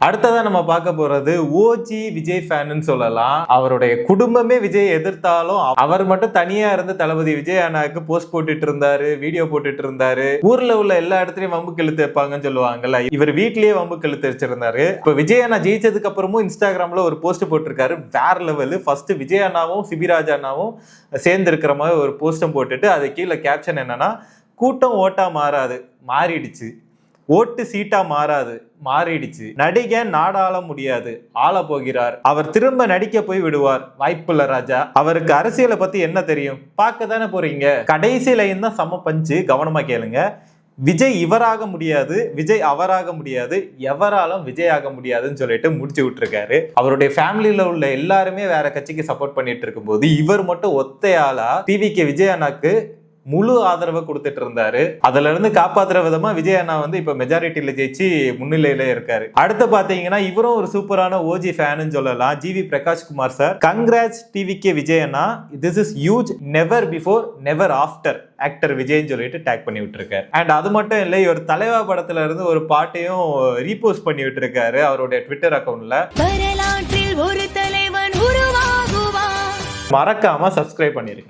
அடுத்ததான் நம்ம பார்க்க போறது ஓஜி விஜய் ஃபேன்னு சொல்லலாம். அவருடைய குடும்பமே விஜய் எதிர்த்தாலும் அவர் மட்டும் தனியா இருந்து தளபதி விஜய் அண்ணாக்கு போஸ்ட் போட்டுட்டு இருந்தாரு, வீடியோ போட்டுட்டு இருந்தாரு. ஊர்ல உள்ள எல்லா இடத்துலயும் வம்பு கெழுத்து வைப்பாங்கன்னு சொல்லுவாங்கல்ல, இவர் வீட்லயே வம்பு கெழுத்து வச்சிருந்தாரு. இப்ப விஜய் அண்ணா ஜெயிச்சதுக்கு அப்புறமும் இன்ஸ்டாகிராம்ல ஒரு போஸ்ட் போட்டிருக்காரு, வேற லெவலு. ஃபர்ஸ்ட் விஜய் அண்ணாவும் சிபிராஜ் அண்ணாவும் சேர்ந்து இருக்கிற மாதிரி ஒரு போஸ்டும் போட்டுட்டு அது கீழே கேப்ஷன் என்னன்னா, கூட்டம் ஓட்டா மாறாது, மாறிடுச்சு. ஓட்டு சீட்டா மாறிடுச்சு. நடிகன் நாடாள முடியாது, ஆள போகிறார். அவர் திரும்ப நடிக்க போய் விடுவார், வாய்ப்புள்ள ராஜா. அவருக்கு அரசியலை பத்தி என்ன தெரியும்? பார்க்க தானே போறீங்க. கடைசி லைன் தான் செம பஞ்சு, கவனமா கேளுங்க. விஜய் இவராக முடியாது, விஜய் அவராக முடியாது, எவராலும் விஜய் ஆக முடியாதுன்னு சொல்லிட்டு முடிச்சு விட்டுருக்காரு. அவருடைய ஃபேமிலியில உள்ள எல்லாருமே வேற கட்சிக்கு சப்போர்ட் பண்ணிட்டு இருக்கும் போது இவர் மட்டும் ஒத்தையாளா டிவிக்கு விஜய் அண்ணாக்கு முழு ஆதரவை கொடுத்துட்டு இருந்தாரு. அதுல இருந்து காப்பாத்துற விதமா விஜய் அண்ணா வந்து இப்ப மெஜாரிட்டியில ஜெயிச்சு முன்னிலையில இருக்காரு. அடுத்து பாத்தீங்கன்னா இவரும் ஒரு சூப்பரான ஓஜி ஃபேன்னு சொல்லலாம். G V Prakash Kumar sir, congrats TVK Vijay அண்ணா, this is huge, never before never after actor விஜய்ன்னு சொல்லிட்டு டேக் பண்ணி விட்டுருக்காரு. அண்ட் அது மட்டும் இல்லை, ஒரு தலைவா படத்துல இருந்து ஒரு பாட்டையும் ரீபோஸ்ட் பண்ணி விட்டுருக்காரு அவருடைய ட்விட்டர் அக்கௌண்ட்ல. மறக்காம சப்ஸ்கிரைப் பண்ணிருக்கேன்.